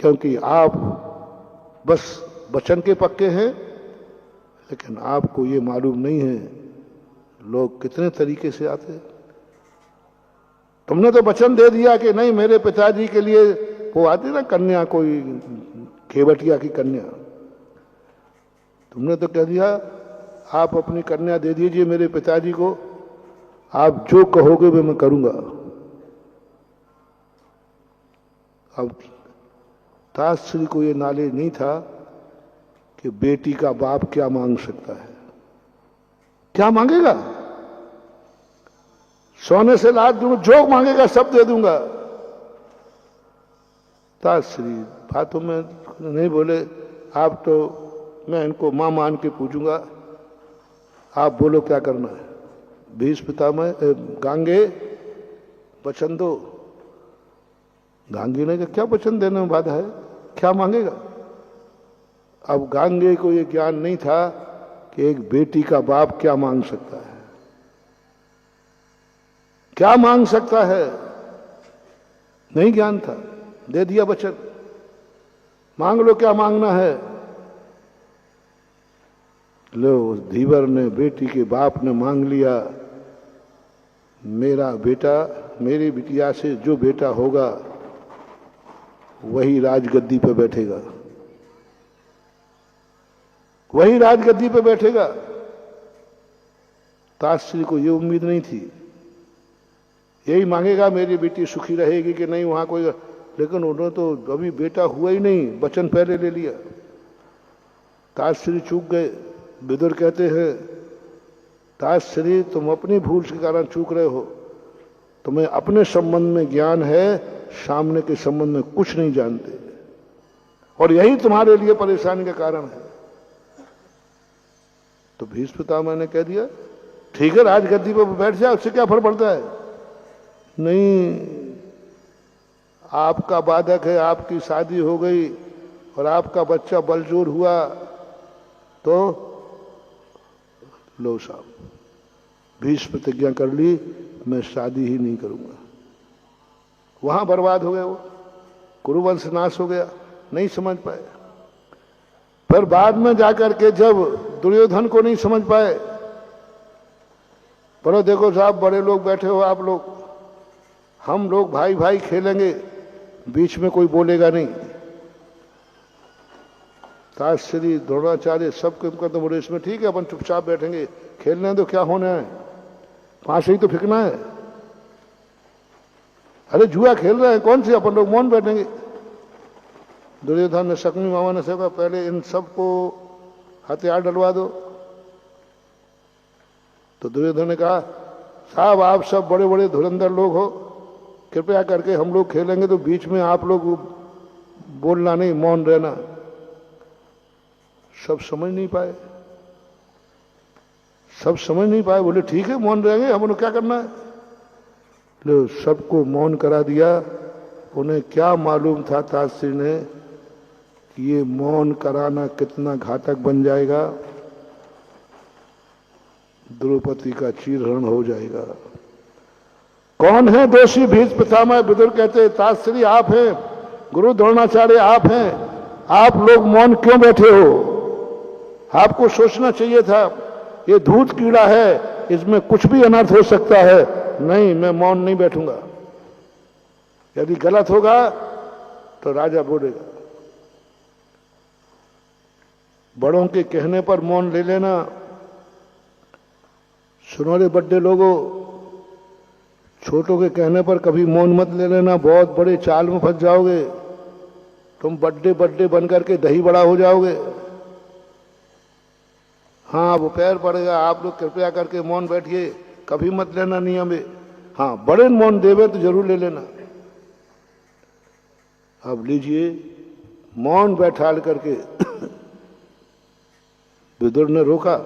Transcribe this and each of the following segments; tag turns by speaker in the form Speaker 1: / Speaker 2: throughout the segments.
Speaker 1: क्योंकि आप बस वचन के पक्के हैं, लेकिन आपको ये मालूम नहीं है लोग कितने तरीके से आते हैं। तुमने तो वचन दे दिया कि नहीं, मेरे पिताजी के लिए वो आती ना कन्या, कोई खेवटिया की कन्या, तुमने तो कह दिया आप अपनी कन्या दे दीजिए मेरे पिताजी को, आप जो कहोगे वो मैं करूंगा। अब ताश्री को ये नॉलेज नहीं था कि बेटी का बाप क्या मांग सकता है, क्या मांगेगा। सोने से लाद दूंगा, जो मांगेगा सब दे दूंगा। ताश्री बातों में नहीं बोले, आप तो, मैं इनको मां मान के पूछूंगा, आप बोलो क्या करना है। भीष्म पितामह गांगे वचन दो। गांगी ने कहा क्या वचन देने में बाधा है, क्या मांगेगा। अब गांगे को यह ज्ञान नहीं था कि एक बेटी का बाप क्या मांग सकता है, क्या मांग सकता है, नहीं ज्ञान था। दे दिया वचन, मांग लो क्या मांगना है। लो धीवर ने, बेटी के बाप ने मांग लिया, मेरा बेटा, मेरी बिटिया से जो बेटा होगा वही राजगद्दी पे बैठेगा, वही राजगद्दी पे बैठेगा। ताश्री को ये उम्मीद नहीं थी, यही मांगेगा मेरी बेटी सुखी रहेगी कि नहीं वहां कोई, लेकिन उन्होंने तो अभी बेटा हुआ ही नहीं, वचन पहले ले लिया। ताश्री चूक गए। विदुर कहते हैं ताश्री तुम अपनी भूल के कारण चूक रहे हो, तुम्हें अपने संबंध में ज्ञान है, सामने के संबंध में कुछ नहीं जानते, और यही तुम्हारे लिए परेशानी का कारण है। तो भीष्म पितामह ने कह दिया ठीक है राजगद्दी पर बैठ जाए, उससे क्या फर्क पड़ता है। नहीं, आपका बाधक है, आपकी शादी हो गई और आपका बच्चा बलजोर हुआ तो लो साहब, भीष्म प्रतिज्ञा कर ली मैं शादी ही नहीं करूंगा। वहां बर्बाद हो गया, वो कुरुवंश नाश हो गया, नहीं समझ पाए। फिर बाद में जाकर के जब दुर्योधन को नहीं समझ पाए, बोलो देखो साहब बड़े लोग बैठे हो आप लोग, हम लोग भाई भाई खेलेंगे, बीच में कोई बोलेगा नहीं। ताश्री द्रोणाचार्य सबके तो बोले इसमें ठीक है अपन चुपचाप बैठेंगे, खेलने तो क्या होना है, पांच ही तो फेंकना है, अरे जुआ खेल रहे हैं कौन सी, अपन लोग मौन बैठेंगे। दुर्योधन ने शकुनी मामा ने कहा पहले इन सबको हथियार डलवा दो। तो दुर्योधन ने कहा साहब आप सब बड़े बड़े धुरंधर लोग हो, कृपया करके हम लोग खेलेंगे तो बीच में आप लोग बोलना नहीं, मौन रहना। सब समझ नहीं पाए, सब समझ नहीं पाए, बोले ठीक है मौन रहेंगे, हम लोग क्या करना है। लो सबको मौन करा दिया। उन्हें क्या मालूम था ताश्री ने कि ये मौन कराना कितना घातक बन जाएगा, द्रौपदी का चीरहरण हो जाएगा। कौन है दोषी, भीष्म पितामह। विदुर कहते ताश्री आप हैं, गुरु द्रोणाचार्य आप हैं, आप लोग मौन क्यों बैठे हो। आपको सोचना चाहिए था ये धूत कीड़ा है, इसमें कुछ भी अनर्थ हो सकता है। नहीं, मैं मौन नहीं बैठूंगा, यदि गलत होगा तो राजा बोलेगा। बड़ों के कहने पर मौन ले लेना। सुनो रे बड्डे लोगों, छोटों के कहने पर कभी मौन मत ले लेना, बहुत बड़े चाल में फंस जाओगे। तुम बड्डे बड्डे बनकर के दही बड़ा हो जाओगे। हाँ वो पैर पड़ेगा, आप लोग कृपया करके मौन बैठिए, कभी मत लेना नियम है। हाँ बड़े मौन देवे तो जरूर ले लेना। अब लीजिए, मौन बैठाल करके विदुर ने रोका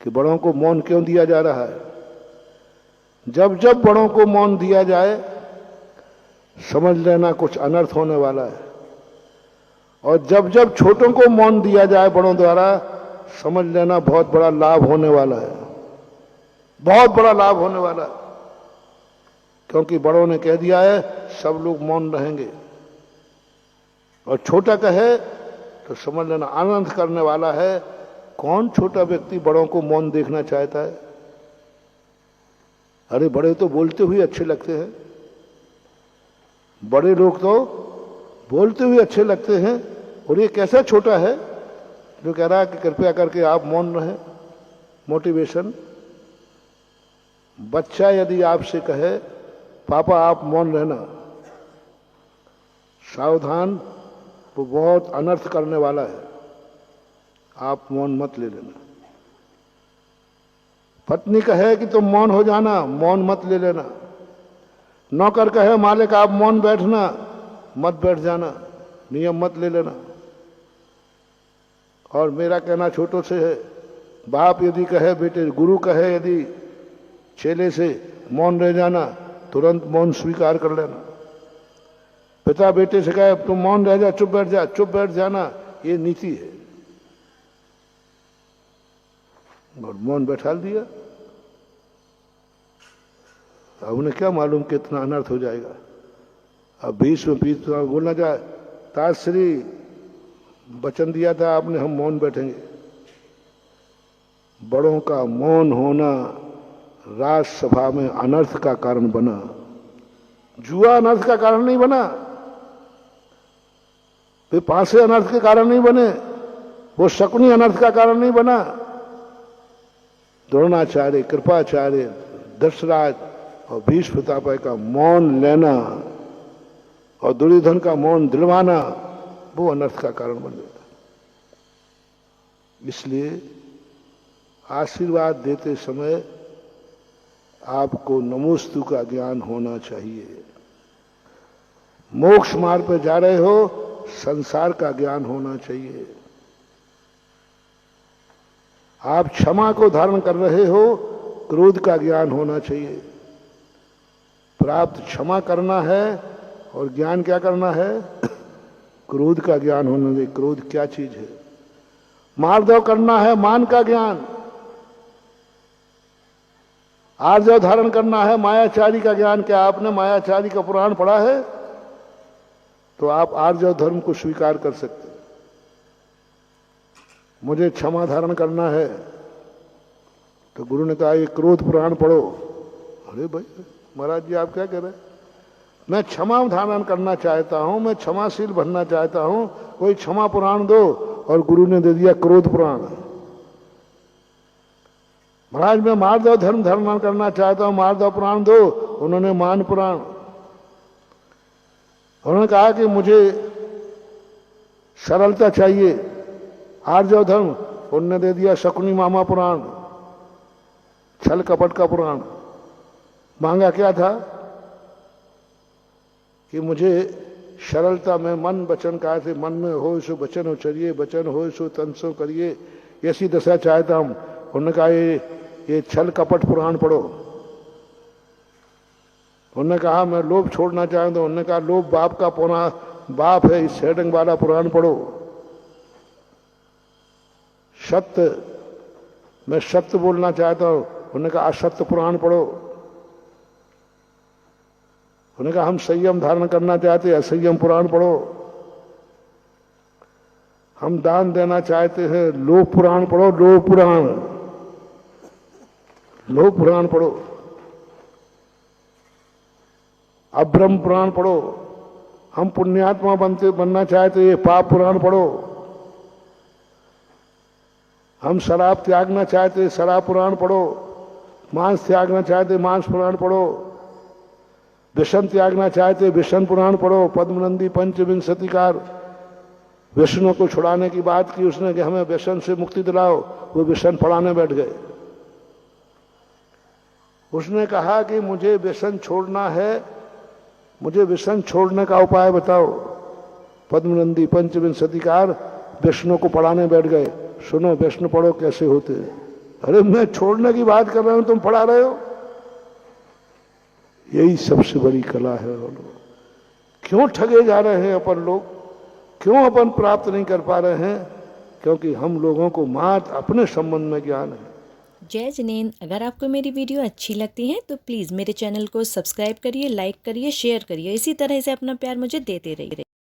Speaker 1: कि बड़ों को मौन क्यों दिया जा रहा है। जब जब बड़ों को मौन दिया जाए समझ लेना कुछ अनर्थ होने वाला है, और जब जब छोटों को मौन दिया जाए बड़ों द्वारा समझ लेना बहुत बड़ा लाभ होने वाला है, बहुत बड़ा लाभ होने वाला है। क्योंकि बड़ों ने कह दिया है सब लोग मौन रहेंगे, और छोटा कहे तो समझ लेना आनंद करने वाला है। कौन छोटा व्यक्ति बड़ों को मौन देखना चाहता है? अरे बड़े तो बोलते हुए अच्छे लगते हैं, बड़े लोग तो बोलते हुए अच्छे लगते हैं। और ये कैसा छोटा है जो कह रहा है कि कृपया करके आप मौन रहें? मोटिवेशन। बच्चा यदि आपसे कहे पापा आप मौन रहना, सावधान, वो बहुत अनर्थ करने वाला है, आप मौन मत ले लेना। पत्नी कहे कि तुम मौन हो जाना, मौन मत ले लेना। नौकर कहे मालिक आप मौन बैठना, मत बैठ जाना, नियम मत ले लेना। और मेरा कहना छोटों से है, बाप यदि कहे बेटे, गुरु कहे यदि चेले से मौन रह जाना, तुरंत मौन स्वीकार कर लेना। पिता बेटे से कहे तुम मौन रह जा, चुप बैठ जा, चुप बैठ जाना, ये नीति है। और मौन बैठा दिया। अब उन्हें क्या मालूम कितना अनर्थ हो जाएगा। अब बीच में बोलना जाए, ताश्री वचन दिया था आपने, हम मौन बैठेंगे। बड़ों का मौन होना राज्यसभा में अनर्थ का कारण बना। जुआ अनर्थ का कारण नहीं बना, वे पासे अनर्थ के कारण नहीं बने, वो शकुनी अनर्थ का कारण नहीं बना। द्रोणाचार्य, कृपाचार्य, दशराज और भीष्म पितामह का मौन लेना और दुर्योधन का मौन दिलवाना, वो अनर्थ का कारण बन गया। इसलिए आशीर्वाद देते समय आपको नमोस्तु का ज्ञान होना चाहिए। मोक्ष मार्ग पर जा रहे हो, संसार का ज्ञान होना चाहिए। आप क्षमा को धारण कर रहे हो, क्रोध का ज्ञान होना चाहिए। प्राप्त क्षमा करना है और ज्ञान क्या करना है? क्रोध का ज्ञान होना चाहिए। क्रोध क्या चीज है? मारधव करना है, मान का ज्ञान। आर्जव धारण करना है, मायाचारी का ज्ञान। क्या आपने मायाचारी का पुराण पढ़ा है? तो आप आर्जव धर्म को स्वीकार कर सकते। मुझे क्षमा धारण करना है तो गुरु ने कहा ये क्रोध पुराण पढ़ो। अरे भाई महाराज जी आप क्या कह रहे हैं? मैं क्षमा धारण करना चाहता हूं, मैं क्षमाशील बनना चाहता हूं, कोई क्षमा पुराण दो। और गुरु ने दे दिया क्रोध पुराण। महाराज मैं मारधव धर्म धारण करना चाहता हूं, मारधव पुराण दो। उन्होंने मान पुराण। उन्होंने कहा कि मुझे सरलता चाहिए, आर्जव धर्म। उन्होंने दे दिया शकुनी मामा पुराण, छल कपट का पुराण। मांगा क्या था कि मुझे सरलता में मन वचन कहा थे, मन में हो सो वचन उचरिए, वचन हो सो तन सो करिए, ऐसी दशा चाहता हूं। उन्होंने कहा ये छल कपट पुराण पढ़ो। उन्होंने कहा मैं लोभ छोड़ना चाहता हूं। उन्होंने कहा लोभ बाप का बाप है, इस हेडंग वाला पुराण पढ़ो। सत्य, मैं सत्य बोलना चाहता हूं। उन्होंने कहा असत्य पुराण पढ़ो। उन्होंने कहा हम संयम धारण करना चाहते हैं, असंयम पुराण पढ़ो। हम दान देना चाहते हैं, लोभ पुराण पढ़ो, लोभ पुराण, लोभ पुराण पढ़ो। अब्रह्म पुराण पढ़ो। हम पुण्यात्मा बनना चाहते हैं, पाप पुराण पढ़ो। हम शराब त्यागना चाहते, शराब पुराण पढ़ो। मांस त्यागना चाहते, मांस पुराण पढ़ो। विषम त्यागना चाहते, विषम पुराण पढ़ो। पद्मनंदी पंचविंशतिकार विष्णु को छुड़ाने की बात की उसने कि हमें व्यसन से मुक्ति दिलाओ, वो व्यसन पढ़ाने बैठ गए। उसने कहा कि मुझे व्यसन छोड़ना है, मुझे व्यसन छोड़ने का उपाय बताओ। पद्मनंदी पंचविंशतिकार विष्णु को पढ़ाने बैठ गए। सुनो विष्णु पढ़ो कैसे होते। अरे मैं छोड़ने की बात कर रहा हूं, तुम पढ़ा रहे हो। यही सबसे बड़ी कला है। क्यों ठगे जा रहे हैं अपन लोग? क्यों अपन प्राप्त नहीं कर पा रहे हैं? क्योंकि हम लोगों को मात्र अपने संबंध में ज्ञान है।
Speaker 2: जय जिनेंद्र, अगर आपको मेरी वीडियो अच्छी लगती है तो प्लीज़ मेरे चैनल को सब्सक्राइब करिए, लाइक करिए, शेयर करिए। इसी तरह से अपना प्यार मुझे देते रहिए।